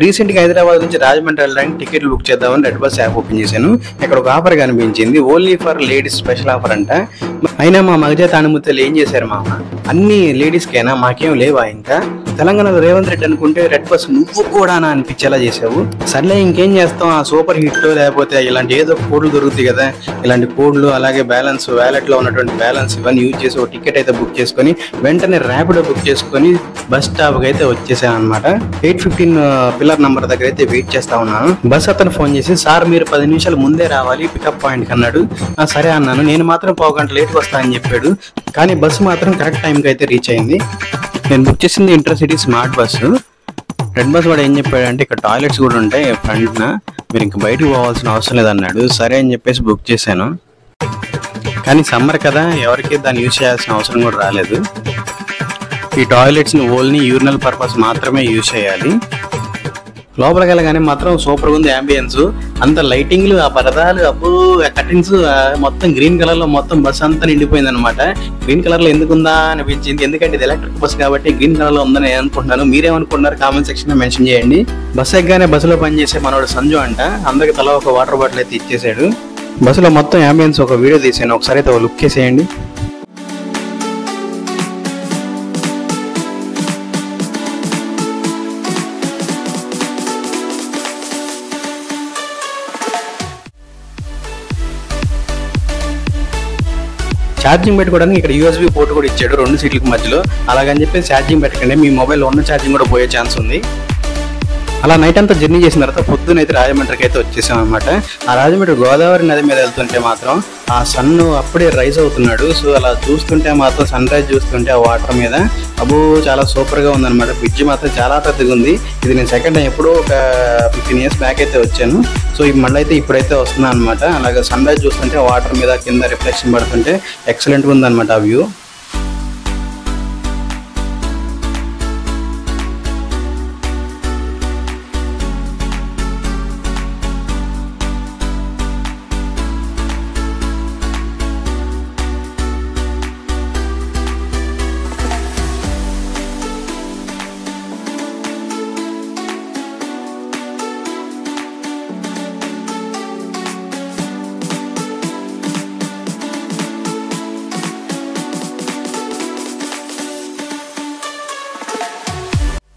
Recent గా హైదరాబాద్ నుంచి రాజమండ్రి వెళ్ళడానికి టికెట్లు బుక్ చేద్దామని రెడ్ బస్ యాప్ ఓపెన్ చేశాను. ఇక్కడ ఒక ఆఫర్ కనిపించింది, only for ladies special offer అంట. అయినా మా మగజాత అనుమతులు ఏం చేశారు మామ, అన్ని లేడీస్ కైనా మాకేం లేవా? ఇంకా తెలంగాణలో రేవంత్ రెడ్డి అనుకుంటే రెడ్ బస్ నువ్వు కూడా అనిపించేలా చేసావు. సర్లే ఇంకేం చేస్తాం, ఆ సూపర్ హిట్ లేకపోతే ఇలాంటి ఏదో కోడ్లు దొరుకుతాయి కదా, ఇలాంటి కోడ్లు అలాగే బ్యాలెన్స్ వ్యాలెట్ లో ఉన్నటువంటి బ్యాలెన్స్ ఇవన్నీ యూజ్ చేసి ఒక టికెట్ అయితే బుక్ చేసుకుని వెంటనే ర్యాపిడో బుక్ చేసుకుని బస్ స్టాప్ కి అయితే వచ్చేసాను అనమాట. 8:15 పిల్లర్ నంబర్ దగ్గర అయితే వెయిట్ చేస్తా ఉన్నాను. బస్ అతను ఫోన్ చేసి, సార్ మీరు 10 నిమిషాలు ముందే రావాలి పికప్ పాయింట్ అన్నాడు. సరే అన్నాను. నేను మాత్రం 1/2 గంట లేట్ వస్తా అని చెప్పాడు, కానీ బస్సు మాత్రం కరెక్ట్ టైంకి అయితే రీచ్ అయింది. నేను బుక్ చేసింది intercity smart bus. Red bus వాడు ఏం చెప్పాడంటే ఇక్కడ టాయిలెట్స్ కూడా ఉంటాయి ఫ్రంట్న, మీరు ఇంక బయటకు పోవాల్సిన అవసరం లేదన్నాడు. సరే అని చెప్పేసి బుక్ చేశాను. కానీ సమ్మర్ కదా, ఎవరికి దాన్ని యూజ్ చేయాల్సిన అవసరం కూడా రాలేదు. ఈ టాయిలెట్స్ని ఓన్లీ యూరినల్ పర్పస్ మాత్రమే యూజ్ చేయాలి. లోపలికి వెళ్ళగానే మాత్రం సూపర్గా ఉంది అంబియన్స్, అంత లైటింగ్లు, ఆ పరదాలు, అబ్బో ఆ కటింగ్స్ మొత్తం గ్రీన్ కలర్ లో మొత్తం బస్ అంతా నిండిపోయింది అనమాట. గ్రీన్ కలర్ లో ఎందుకుందా అనిపించింది, ఎందుకంటే ఇది ఎలక్ట్రిక్ బస్ కాబట్టి గ్రీన్ కలర్ లో ఉందని నేను అనుకుంటున్నాను. మీరేమనుకుంటున్నారు కామెంట్ సెక్షన్ లో మెన్షన్ చేయండి. బస్ ఎగ్గానే బస్సులో పనిచేసే మనోడు సంజు అంట, అందరికి తల ఒక వాటర్ బాటిల్ అయితే ఇచ్చేసాడు. బస్సులో మొత్తం అంబియన్స్ ఒక వీడియో తీసాను, ఒకసారి అయితే లుక్ చేసేయండి. ఛార్జింగ్ పెట్టుకోవడానికి ఇక్కడ యూఎస్బీ పోర్ట్ కూడా ఇచ్చాడు 2 సీట్లకు మధ్యలో. అలాగని చెప్పి ఛార్జింగ్ పెట్టకండి, మీ మొబైల్లో ఉన్న ఛార్జింగ్ కూడా పోయే ఛాన్స్ ఉంది. అలా నైట్ అంతా జర్నీ చేసిన తర్వాత పొద్దునైతే రాజమండ్రికి అయితే వచ్చేసాం అనమాట. ఆ రాజమండ్రి గోదావరి నది మీద వెళ్తుంటే మాత్రం ఆ సన్ అప్పుడే రైజ్ అవుతున్నాడు. సో అలా చూస్తుంటే మాత్రం సన్ రైజ్ చూస్తుంటే ఆ వాటర్ మీద అబ్బో చాలా సూపర్గా ఉందన్నమాట. బ్రిడ్జ్ మాత్రం చాలా పెద్దగా ఉంది. ఇది నేను సెకండ్ టైం ఎప్పుడో ఒక 15 years బ్యాక్ అయితే వచ్చాను. సో మళ్ళీ అయితే ఇప్పుడైతే వస్తున్నాను అనమాట. అలాగే సన్ రైజ్ చూస్తుంటే వాటర్ మీద కింద రిఫ్లెక్షన్ పడుతుంటే ఎక్సలెంట్గా ఉందన్నమాట ఆ వ్యూ.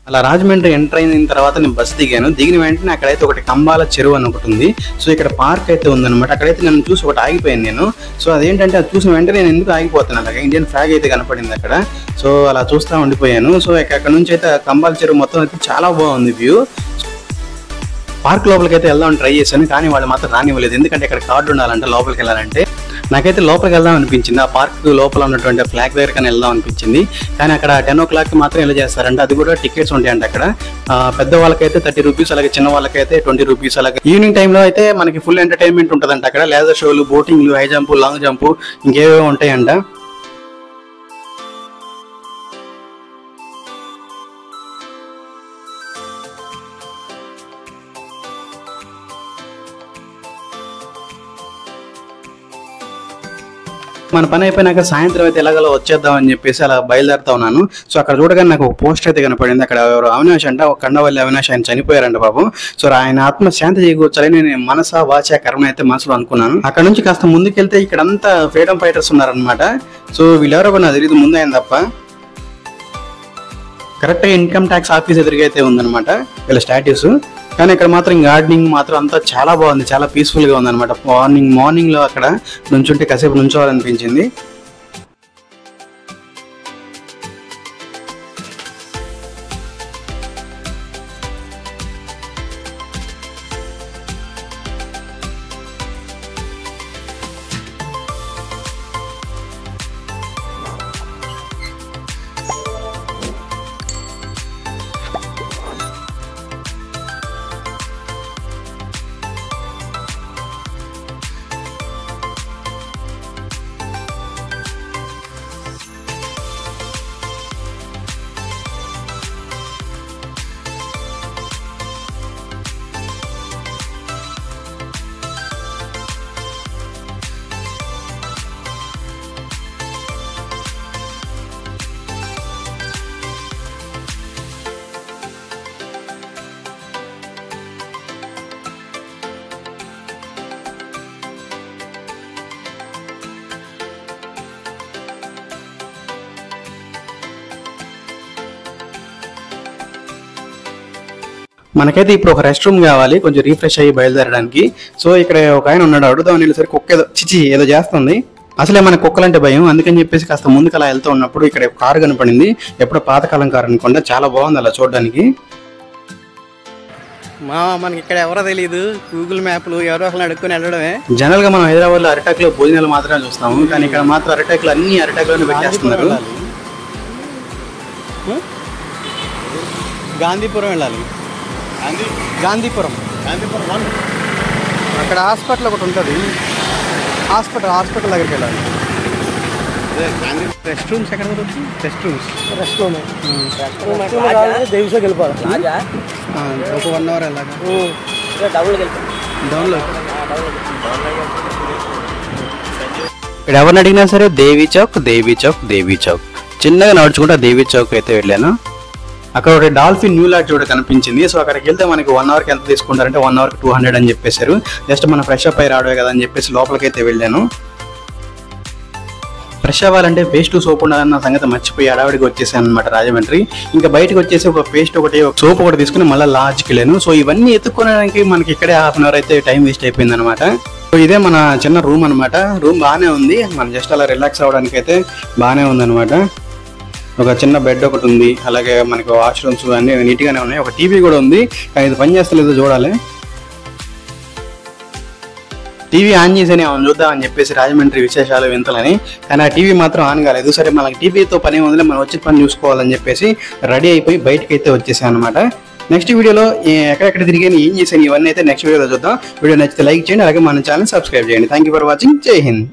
అలా రాజమండ్రి ఎంటర్ అయిన తర్వాత నేను బస్ దిగాను. దిగిన వెంటనే అక్కడైతే ఒకటి కంబాల చెరువు అని ఒకటి ఉంది. సో ఇక్కడ పార్క్ అయితే ఉందన్నమాట. అక్కడైతే నేను చూసి ఒకటి ఆగిపోయాను నేను. సో అదేంటంటే అది చూసిన వెంటనే నేను ఎందుకు ఆగిపోతున్నాను, అలాగే ఇండియన్ ఫ్లాగ్ అయితే కనపడింది అక్కడ. సో అలా చూస్తూ ఉండిపోయాను. సో అక్కడ నుంచి అయితే కంబాల చెరువు మొత్తం అయితే చాలా బాగుంది వ్యూ. పార్క్ లోపలికి అయితే వెళ్దామని ట్రై చేశాను, కానీ వాళ్ళు మాత్రం రానివ్వలేదు. ఎందుకంటే ఇక్కడ కార్డు ఉండాలంటే లోపలికి వెళ్ళాలంటే. నాకైతే లోపలికి వెళ్దాం అనిపించింది, ఆ పార్క్ లోపల ఉన్నటువంటి ఫ్లాగ్ దగ్గర కానీ వెళ్దాం అనిపించింది. కానీ అక్కడ 10 o'clock మాత్రం ఎలా చేస్తారంటే అది కూడా టికెట్స్ ఉంటాయంట అక్కడ. పెద్ద వాళ్ళకైతే 30 rupees, అలాగే చిన్న వాళ్ళకైతే 20 rupees. అలాగే ఈవినింగ్ టైంలో అయితే మనకి ఫుల్ ఎంటర్టైన్మెంట్ ఉంటుందంట అక్కడ. లేజర్ షోలు, బోటింగ్లు, హై జంప్, లాంగ్ జంప్ ఇంకేవో ఉంటాయంట. మన పని అయిపోయినాక సాయంత్రం అయితే ఎలాగలో వచ్చేద్దాం అని చెప్పేసి అలా బయలుదేరుతా ఉన్నాను. సో అక్కడ చూడగానే నాకు ఒక పోస్ట్ అయితే కనపడింది. అక్కడ ఎవరు అవినాష్ అంట, ఒక కండవల్లి అవినాష్, ఆయన చనిపోయారంట పాపం. సో ఆయన ఆత్మ శాంతి చేకూర్చాలని నేను మనస వాచ కర్మ అయితే మనసులో అనుకున్నాను. అక్కడ నుంచి కాస్త ముందుకెళ్తే ఇక్కడంతా ఫ్రీడమ్ ఫైటర్స్ ఉన్నారనమాట. సో వీళ్ళెవరో కూడా నాకు తెలియదు, ముందు ఆయన తప్ప. కరెక్ట్గా ఇన్కమ్ ట్యాక్స్ ఆఫీస్ ఎదురుగా అయితే ఉందన్నమాట వీళ్ళ స్టాట్యూస్. కానీ ఇక్కడ మాత్రం గార్డెనింగ్ మాత్రం అంతా చాలా బాగుంది, చాలా పీస్ఫుల్గా ఉందన్నమాట. మార్నింగ్లో అక్కడ నుంచుంటే కాసేపు నుంచోవాలనిపించింది. మనకైతే ఇప్పుడు ఒక రెస్ట్ రూమ్ కావాలి, కొంచెం రీఫ్రెష్ అయ్యి బయలుదేరడానికి. సో ఇక్కడ ఒక ఆయన ఉన్నాడు, అడుగుదాం వెళ్ళేసరికి కుక్క ఏదో ఏదో చేస్తుంది. అసలే మన కుక్కలంటే భయం, అందుకని చెప్పేసి కాస్త ముందుకు అలా వెళ్తూ ఉన్నప్పుడు ఇక్కడ కారు కనపడింది. ఎప్పుడో పాతకాలం కారు అనుకోండి, చాలా బాగుంది అలా చూడడానికి. మనకి ఇక్కడ ఎవరో తెలియదు, గూగుల్ మ్యాప్లు ఎవరో ఒకరిని అడుక్కొని వెళ్ళడమే. జనరల్ గా మనం హైదరాబాద్ లో అరిటాకులో భోజనాలు మాత్రమే చూస్తాము, కానీ ఇక్కడ మాత్రం అరిటాకులు అన్ని అరిటాకులోనే పెట్టేస్తున్నారు. గాంధీపురం వెళ్ళాలి, గాంధీపురం అక్కడ హాస్పిటల్ ఒకటి ఉంటుంది, హాస్పిటల్ దగ్గరికి వెళ్ళాలి. రెస్ట్ రూమ్స్ ఎక్కడ దొరుకుతుంది? రెస్ట్ రూమ్ దేవిషకి వెళ్ళిపోవాలి, ఒక 1 అవర్ వెళ్ళాలి. డౌన్లో ఇక్కడ ఎవరిని అడిగినా సరే దేవీ చౌక్ దేవీ చౌక్ దేవీ చౌక్. చిన్నగా నడుచుకుంటా దేవీ చౌక్ అయితే వెళ్ళాను. అక్కడ ఒక డాల్ఫిన్ న్యూ లాడ్జ్ కూడా కనిపించింది. సో అక్కడికి వెళ్తే మనకి 1 అవర్కి ఎంత తీసుకుంటారంటే 1 అవర్కి 200 అని చెప్పేశారు. జస్ట్ మనం ఫ్రెష్ అప్ అయ్యి రావడమే కదా అని చెప్పేసి లోపలికైతే వెళ్ళాను. ఫ్రెష్ అవ్వాలంటే పేస్ట్ సోప్ ఉండాలన్న సంగతి మర్చిపోయి అడావిడికి వచ్చేసాను అనమాట రాజమండ్రి. ఇంకా బయటకు వచ్చేసి ఒక పేస్ట్ ఒకటి, ఒక సోప్ ఒకటి తీసుకుని మళ్ళీ లాడ్జ్కి వెళ్ళాను. సో ఇవన్నీ ఎత్తుక్కోవడానికి మనకి ఇక్కడే హాఫ్ అన్ అవర్ అయితే టైం వేస్ట్ అయిపోయింది అనమాట. సో ఇదే మన చిన్న రూమ్ అనమాట. రూమ్ బాగానే ఉంది, మనం జస్ట్ అలా రిలాక్స్ అవ్వడానికి అయితే బాగానే ఉంది అనమాట. ఒక చిన్న బెడ్ ఒకటి ఉంది, అలాగే మనకి వాష్రూమ్స్ అన్నీ నీట్గానే ఉన్నాయి. ఒక టీవీ కూడా ఉంది, కానీ ఇది పని చేస్తలేదో చూడాలి. టీవీ ఆన్ చేసేనే చూద్దామని చెప్పేసి రాజమండ్రి విశేషాలు వింతలని, కానీ ఆ టీవీ మాత్రం ఆన్ కాలేదు. సరే మనకి టీవీతో పని ఉందిలే, మనం వచ్చి పని చూసుకోవాలని చెప్పేసి రెడీ అయిపోయి బయటకి అయితే వచ్చేసాను అనమాట. నెక్స్ట్ వీడియోలో ఎక్కడెక్కడ తిరిగాను, ఏం చేశాను, ఇవన్నీ అయితే నెక్స్ట్ వీడియోలో చూద్దాం. వీడియో నచ్చితే లైక్ చేయండి, అలాగే మన ఛానల్ సబ్స్క్రైబ్ చేయండి. Thank you for watching. జై హింద్.